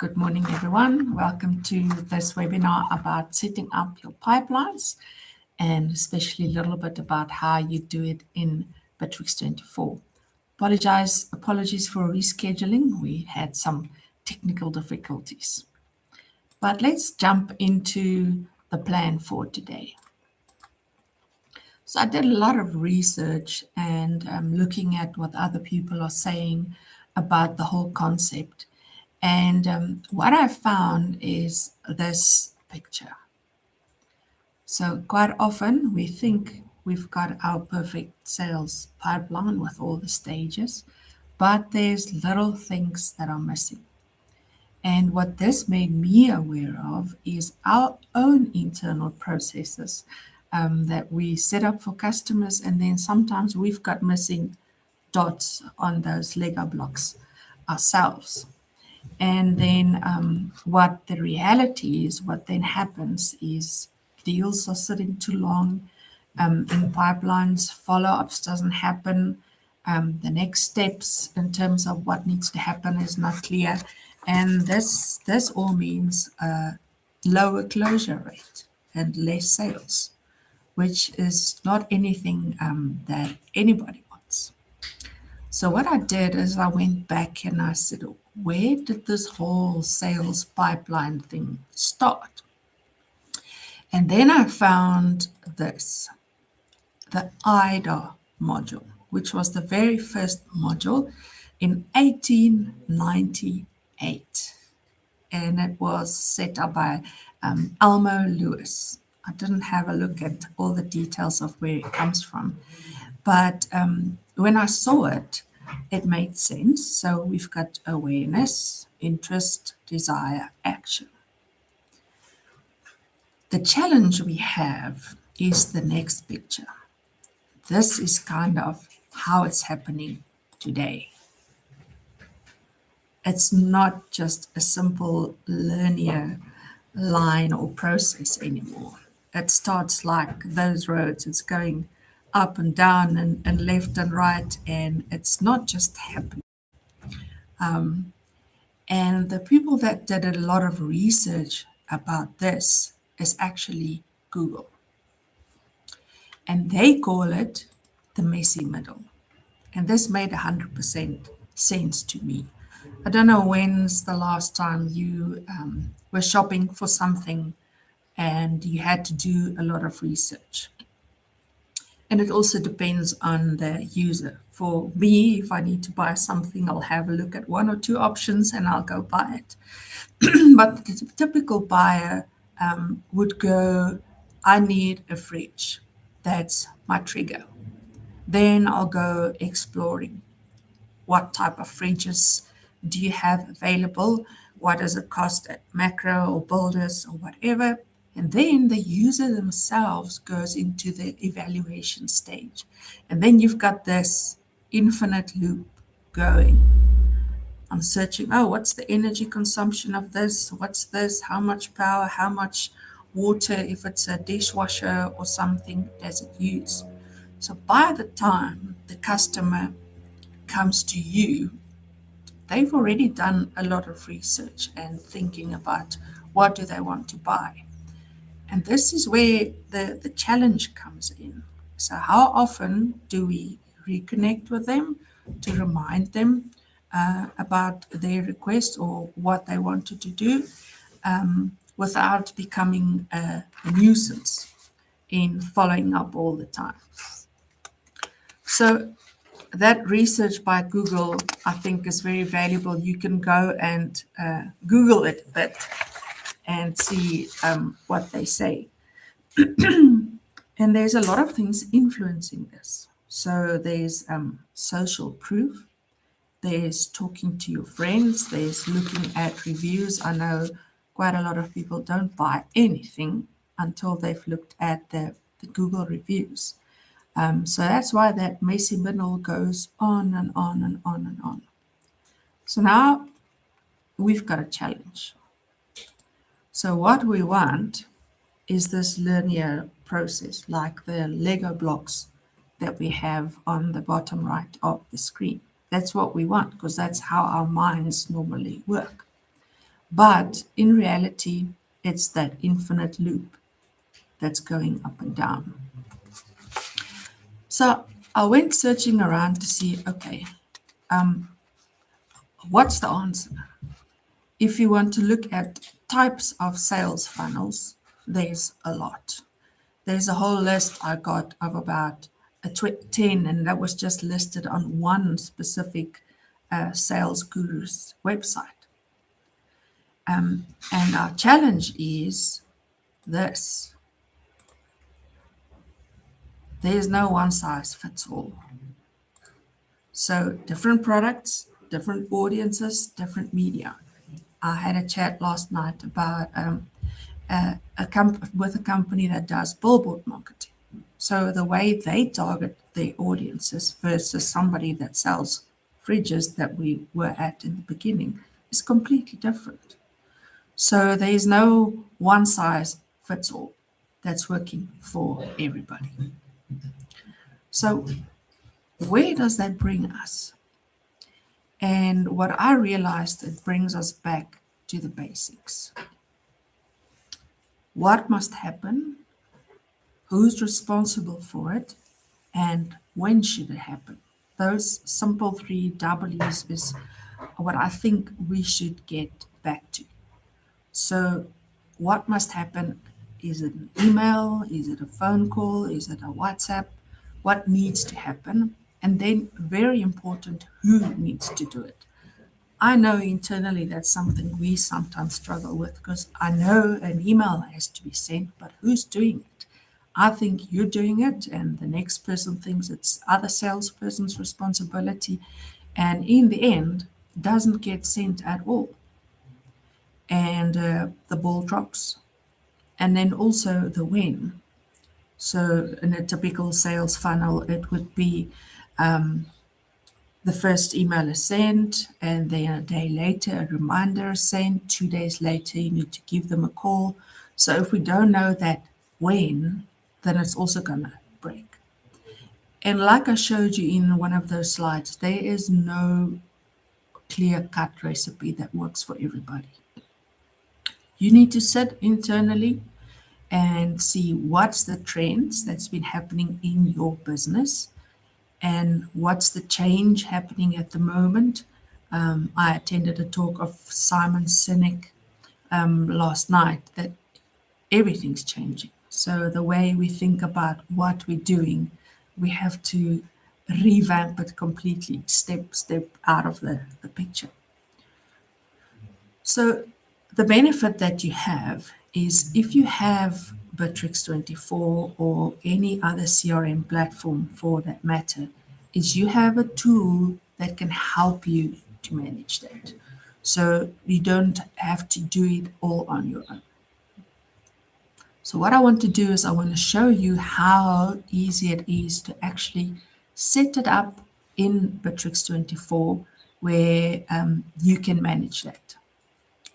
Good morning, everyone. Welcome to this webinar about setting up your pipelines and especially a little bit about how you do it in Bitrix 24. Apologies for rescheduling. We had some technical difficulties. But let's jump into the plan for today. So I did a lot of research and looking at what other people are saying about the whole concept. And what I found is this picture. So quite often we think we've got our perfect sales pipeline with all the stages, but there's little things that are missing. And what this made me aware of is our own internal processes that we set up for customers, and then sometimes we've got missing dots on those Lego blocks ourselves. And then what the reality is, what then happens is deals are sitting too long in pipelines, follow-ups doesn't happen, the next steps in terms of what needs to happen is not clear. And this all means a lower closure rate and less sales, which is not anything that anybody wants. So what I did is I went back and I said, where did this whole sales pipeline thing start? And then I found this, the IDA module, which was the very first module in 1898. And it was set up by Elmo Lewis. I didn't have a look at all the details of where it comes from. But when I saw it, it made sense. So we've got awareness, interest, desire, action. The challenge we have is the next picture. This is kind of how it's happening today. It's not just a simple linear line or process anymore. It starts like those roads. It's going up and down and left and right, and it's not just happening. And the people that did a lot of research about this is actually Google. And they call it the messy middle. And this made 100% sense to me. I don't know when's the last time you were shopping for something and you had to do a lot of research. And it also depends on the user. For me, if I need to buy something, I'll have a look at one or two options and I'll go buy it. But the typical buyer would go, I need a fridge. That's my trigger. Then I'll go exploring. What type of fridges do you have available? What does it cost at Macro or Builders or whatever? And then the user themselves goes into the evaluation stage. And then you've got this infinite loop going. I'm searching, what's the energy consumption of this? What's this? How much power? How much water, if it's a dishwasher or something, does it use? So by the time the customer comes to you, they've already done a lot of research and thinking about what do they want to buy. And this is where the challenge comes in. So how often do we reconnect with them to remind them about their request or what they wanted to do without becoming a nuisance in following up all the time? So that research by Google, I think, is very valuable. You can go and Google it a bit and see what they say. And there's a lot of things influencing this. So there's social proof, there's talking to your friends, there's looking at reviews. I know quite a lot of people don't buy anything until they've looked at the Google reviews. So that's why that messy middle goes on and on and on and on. So now we've got a challenge. So what we want is this linear process, like the Lego blocks that we have on the bottom right of the screen. That's what we want, because that's how our minds normally work. But in reality, it's that infinite loop that's going up and down. So I went searching around to see, okay, what's the answer? If you want to look at types of sales funnels, there's a lot. There's a whole list I got of about 10, and that was just listed on one specific sales guru's website. And our challenge is this: there's no one size fits all. So, different products, different audiences, different media. I had a chat last night about with a company that does billboard marketing. So the way they target their audiences versus somebody that sells fridges that we were at in the beginning is completely different. So there's no one size fits all that's working for everybody. So where does that bring us? And what I realized, it brings us back to the basics. What must happen? Who's responsible for it? And when should it happen? Those simple three W's is what I think we should get back to. So, what must happen? Is it an email? Is it a phone call? Is it a WhatsApp? What needs to happen? And then, very important, who needs to do it? I know internally that's something we sometimes struggle with because I know an email has to be sent, but who's doing it? I think you're doing it, and the next person thinks it's other salesperson's responsibility, and in the end, doesn't get sent at all, and the ball drops. And then also the when. So in a typical sales funnel, it would be the first email is sent, and then a day later, a reminder is sent. 2 days later, you need to give them a call. So if we don't know that when, then it's also going to break. And like I showed you in one of those slides, there is no clear cut recipe that works for everybody. You need to sit internally and see what's the trends that's been happening in your business and what's the change happening at the moment. I attended a talk of Simon Sinek last night that everything's changing. So the way we think about what we're doing, we have to revamp it completely, step out of the picture. So the benefit that you have is if you have Bitrix 24 or any other CRM platform for that matter, is you have a tool that can help you to manage that. So you don't have to do it all on your own. So what I want to do is I want to show you how easy it is to actually set it up in Bitrix 24 where you can manage that.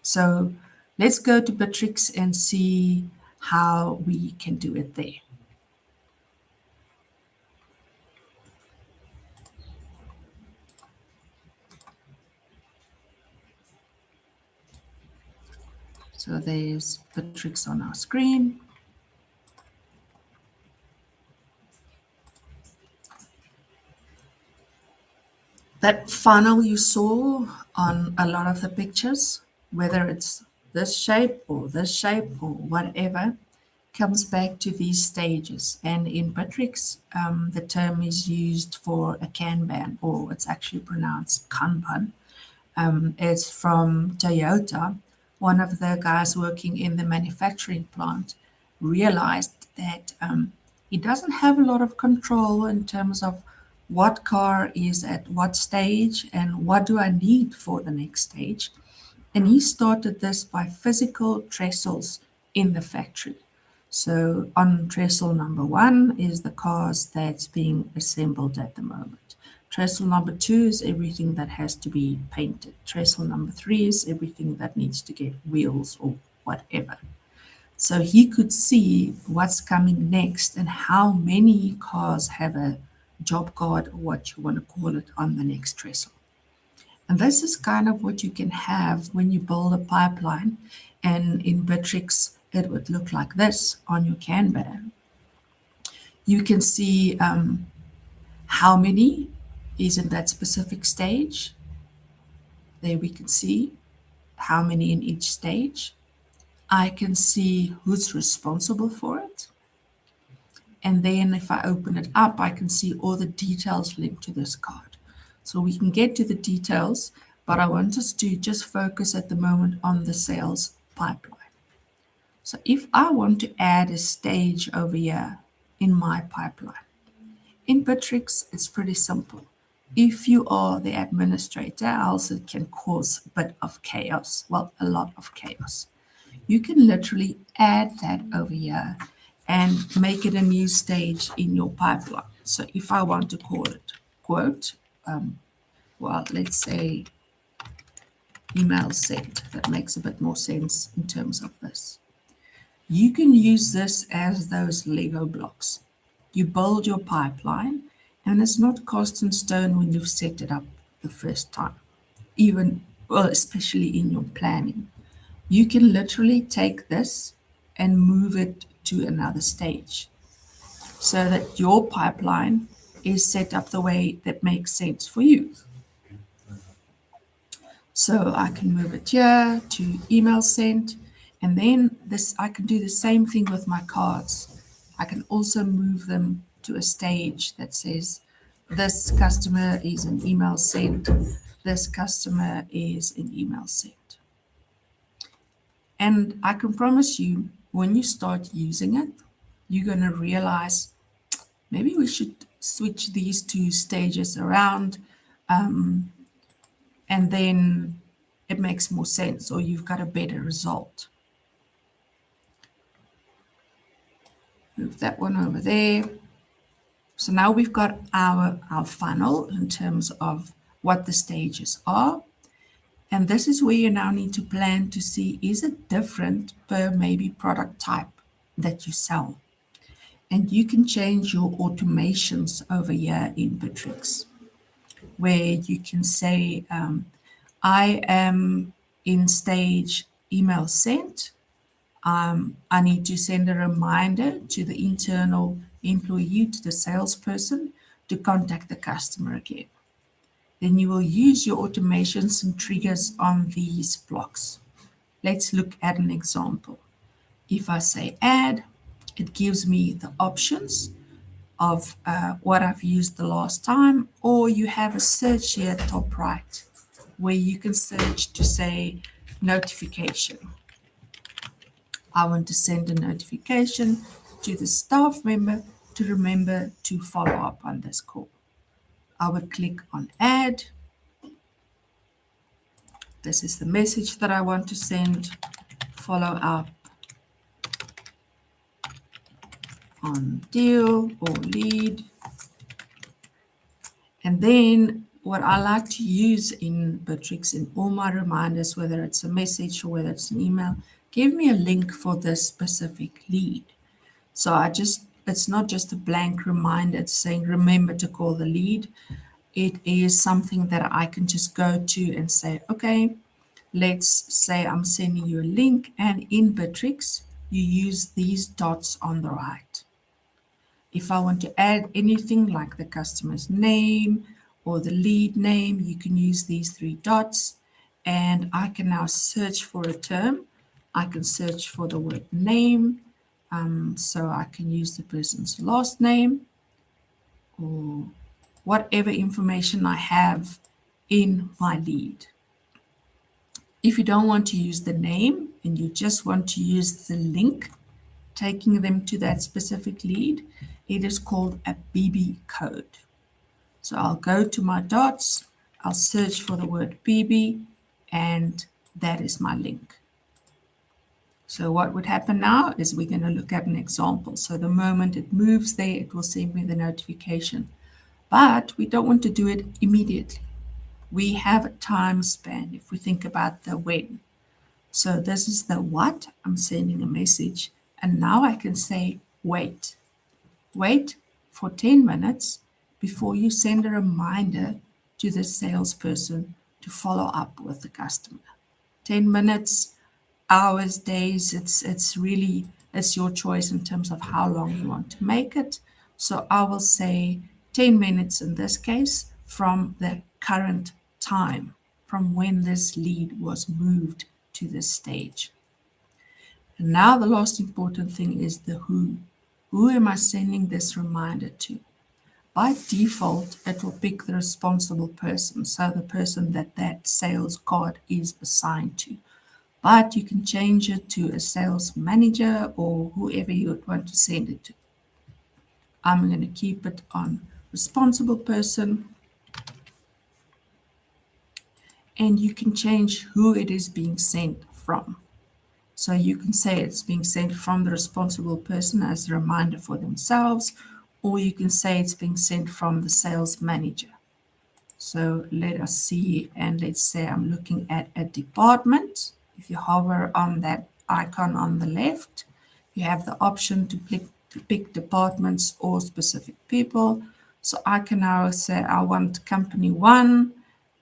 So let's go to Bitrix and see how we can do it there. So there's Bitrix on our screen. That funnel you saw on a lot of the pictures, whether it's this shape or whatever, comes back to these stages. And in Bitrix, the term is used for a Kanban, or it's actually pronounced Kanban. It's from Toyota. One of the guys working in the manufacturing plant realized that he doesn't have a lot of control in terms of what car is at what stage and what do I need for the next stage. And he started this by physical trestles in the factory. So on trestle number 1 is the cars that's being assembled at the moment. Trestle number 2 is everything that has to be painted. Trestle number 3 is everything that needs to get wheels or whatever. So he could see what's coming next and how many cars have a job card, or what you want to call it, on the next trestle. And this is kind of what you can have when you build a pipeline. And in Bittrex, it would look like this on your Kanban. You can see how many is in that specific stage. There we can see how many in each stage. I can see who's responsible for it. And then if I open it up, I can see all the details linked to this card. So we can get to the details, but I want us to just focus at the moment on the sales pipeline. So if I want to add a stage over here in my pipeline, in Bittrex, it's pretty simple. If you are the administrator, else it can cause a bit of chaos, well, a lot of chaos. You can literally add that over here and make it a new stage in your pipeline. So if I want to call it quote, well, let's say email sent. That makes a bit more sense in terms of this. You can use this as those Lego blocks. You build your pipeline, and it's not cast in stone when you've set it up the first time, even, well, especially in your planning. You can literally take this and move it to another stage so that your pipeline is set up the way that makes sense for you. So I can move it here to email sent, and then this I can do the same thing with my cards. I can also move them to a stage that says this customer is an email sent, this customer is an email sent. And I can promise you, when you start using it, you're going to realize maybe we should switch these two stages around, and then it makes more sense, or you've got a better result. Move that one over there. So now we've got our funnel in terms of what the stages are. And this is where you now need to plan to see, is it different per maybe product type that you sell? And you can change your automations over here in Bittrex, where you can say, I am in stage email sent. I need to send a reminder to the internal employee, to the salesperson, to contact the customer again. Then you will use your automations and triggers on these blocks. Let's look at an example. If I say add, it gives me the options of what I've used the last time, or you have a search here at top right, where you can search to say notification. I want to send a notification to the staff member to remember to follow up on this call. I would click on add. This is the message that I want to send. Follow up on deal or lead. And then what I like to use in Bittrex in all my reminders, whether it's a message or whether it's an email, give me a link for this specific lead. So it's not just a blank reminder, it's saying remember to call the lead. It is something that I can just go to and say, okay, let's say I'm sending you a link, and in Bittrex, you use these dots on the right. If I want to add anything like the customer's name or the lead name, you can use these three dots, and I can now search for a term. I can search for the word name, so I can use the person's last name or whatever information I have in my lead. If you don't want to use the name and you just want to use the link, taking them to that specific lead, it is called a BB code. So I'll go to my dots, I'll search for the word BB, and that is my link. So what would happen now is we're going to look at an example. So the moment it moves there, it will send me the notification. But we don't want to do it immediately. We have a time span if we think about the when. So this is the what, I'm sending a message, and now I can say wait. Wait for 10 minutes before you send a reminder to the salesperson to to follow up with the customer. 10 minutes, hours, days, it's your choice in terms of how long you want to make it. So I will say 10 minutes in this case from the current time, from when this lead was moved to this stage. And now the last important thing is the who. Who am I sending this reminder to? By default, it will pick the responsible person, so the person that that sales card is assigned to. But you can change it to a sales manager or whoever you would want to send it to. I'm going to keep it on responsible person, and you can change who it is being sent from. So you can say it's being sent from the responsible person as a reminder for themselves, or you can say it's being sent from the sales manager. So let us see, and let's say I'm looking at a department. If you hover on that icon on the left, you have the option to pick departments or specific people. So I can now say I want company one,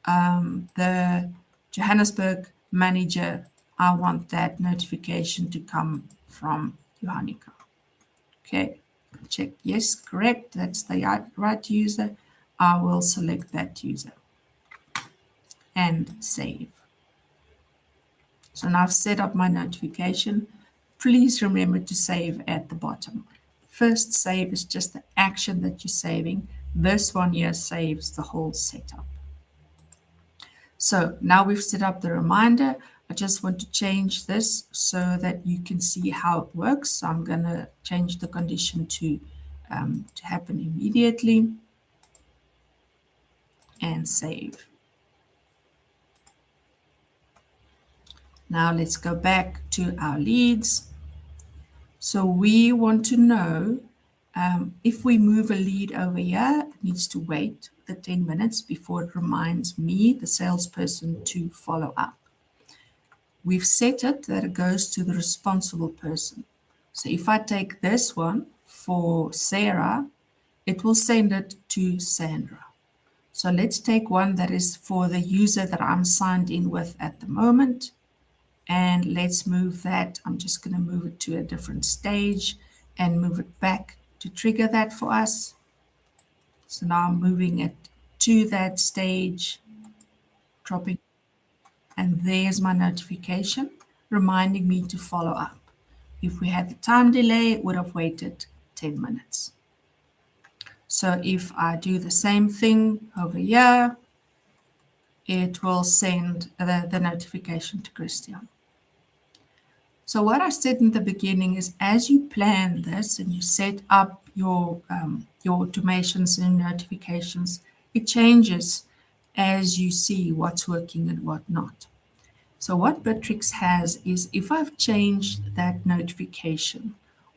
the Johannesburg manager, I want that notification to come from Johannica. Okay, check yes, correct, that's the right user. I will select that user and save. So now I've set up my notification. Please remember to save at the bottom. First save is just the action that you're saving. This one here saves the whole setup. So now we've set up the reminder. I just want to change this so that you can see how it works. So I'm going to change the condition to happen immediately and save. Now let's go back to our leads. So we want to know if we move a lead over here, it needs to wait the 10 minutes before it reminds me, the salesperson, to follow up. We've set it that it goes to the responsible person. So if I take this one for Sarah, it will send it to Sandra. So let's take one that is for the user that I'm signed in with at the moment. And let's move that. I'm just going to move it to a different stage and move it back to trigger that for us. So now I'm moving it to that stage, dropping, and there's my notification reminding me to follow up. If we had the time delay, it would have waited 10 minutes. So if I do the same thing over here, it will send the notification to Christian. So what I said in the beginning is, as you plan this and you set up your automations and notifications, it changes as you see what's working and what not. So what Bitrix has is, if I've changed that notification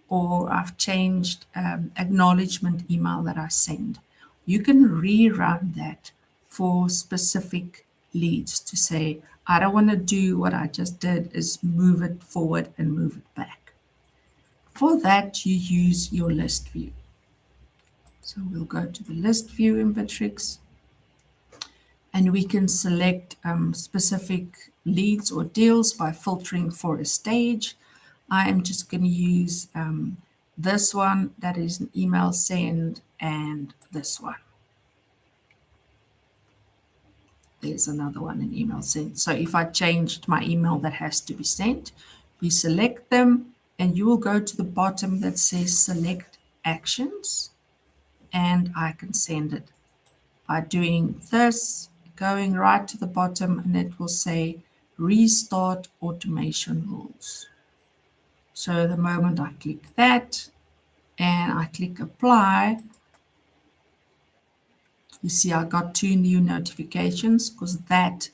or I've changed acknowledgement email that I send, you can rerun that for specific leads to say, I don't want to do what I just did, is move it forward and move it back. For that, you use your list view. So we'll go to the list view in Bitrix, and we can select specific leads or deals by filtering for a stage. I am just going to use this one, that is an email send, and this one. There's another one, an email sent. So if I changed my email that has to be sent, we select them, and you will go to the bottom that says select actions, and I can send it by doing this, going right to the bottom, and it will say restart automation rules. So the moment I click that and I click apply, you see I got 2 new notifications because that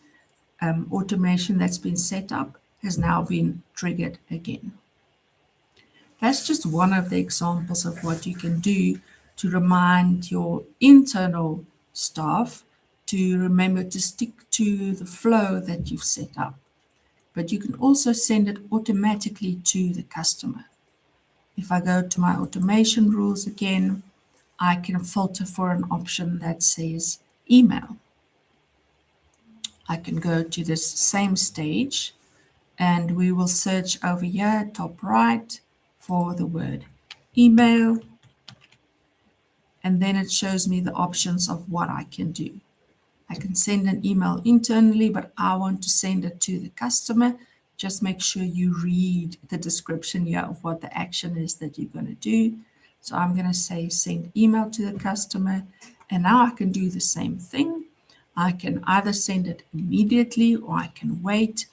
automation that's been set up has now been triggered again. That's just one of the examples of what you can do to remind your internal staff to remember to stick to the flow that you've set up. But you can also send it automatically to the customer. If I go to my automation rules again, I can filter for an option that says email. I can go to this same stage and we will search over here, top right, for the word email. And then it shows me the options of what I can do. I can send an email internally, but I want to send it to the customer. Just make sure you read the description here of what the action is that you're going to do. So I'm going to say send email to the customer. And now I can do the same thing. I can either send it immediately or I can wait.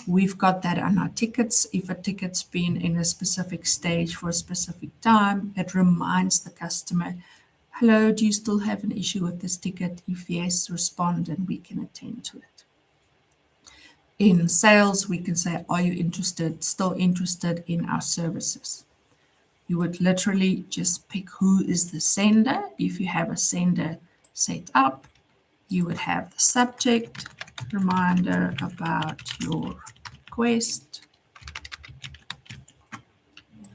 We've got that on our tickets. If a ticket's been in a specific stage for a specific time, it reminds the customer, hello, do you still have an issue with this ticket? If yes, respond and we can attend to it. In sales, we can say, are you still interested in our services? You would literally just pick who is the sender. If you have a sender set up, you would have the subject, reminder about your request.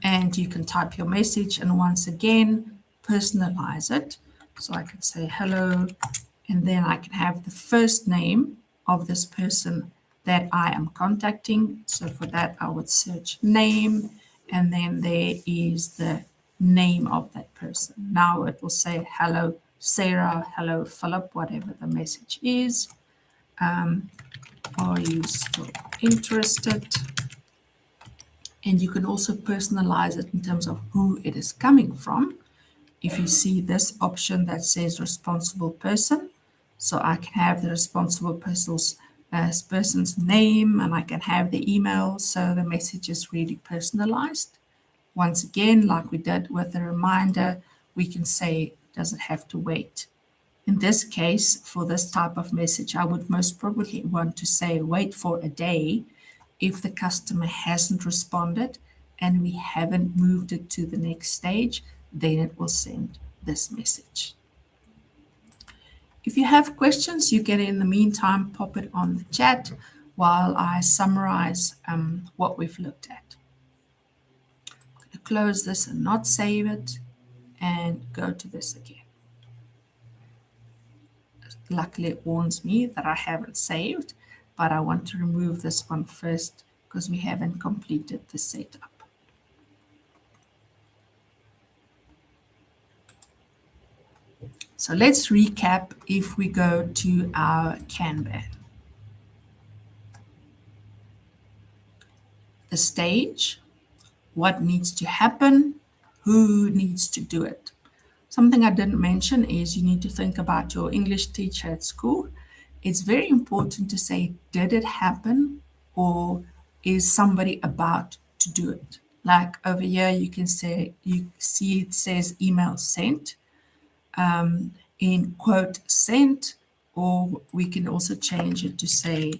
And you can type your message and once again, personalize it. So I can say hello, and then I can have the first name of this person that I am contacting. So for that, I would search name, and then there is the name of that person. Now it will say, hello, Sarah, hello, Philip, whatever the message is. Are you still interested? And you can also personalize it in terms of who it is coming from. If you see this option that says responsible person, so I can have the responsible person's name and I can have the email, so the message is really personalized. Once again, like we did with the reminder, we can say, does it have to wait? In this case, for this type of message, I would most probably want to say wait for a day if the customer hasn't responded and we haven't moved it to the next stage, then it will send this message. If you have questions, you can in the meantime pop it on the chat while I summarize what we've looked at. I'm going to close this and not save it and go to this again. Luckily, it warns me that I haven't saved, but I want to remove this one first because we haven't completed the setup. So let's recap if we go to our Kanban. The stage, what needs to happen, who needs to do it. Something I didn't mention is you need to think about your English teacher at school. It's very important to say, did it happen or is somebody about to do it? Like over here, you can say, you see it says email sent, in quote sent, or we can also change it to say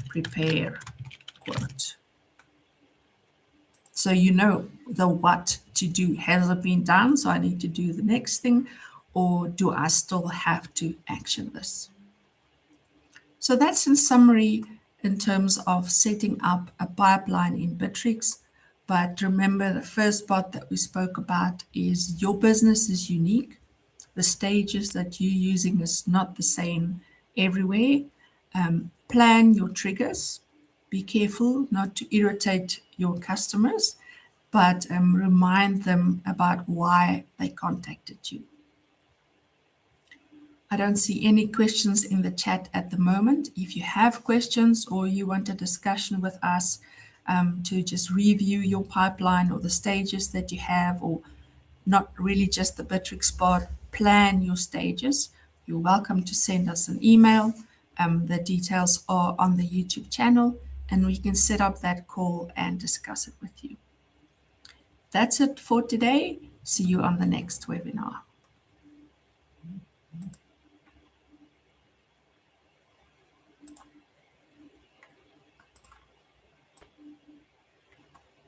prepare quote. So you know the what to do. Has it been done? So I need to do the next thing, or do I still have to action this? So that's in summary in terms of setting up a pipeline in Bitrix. But remember, the first part that we spoke about is your business is unique. The stages that you're using is not the same everywhere. Plan your triggers. Be careful not to irritate your customers, but remind them about why they contacted you. I don't see any questions in the chat at the moment. If you have questions or you want a discussion with us to just review your pipeline or the stages that you have, or not really just the Bitrix part, plan your stages, you're welcome to send us an email. The details are on the YouTube channel, and we can set up that call and discuss it with you. That's it for today. See you on the next webinar.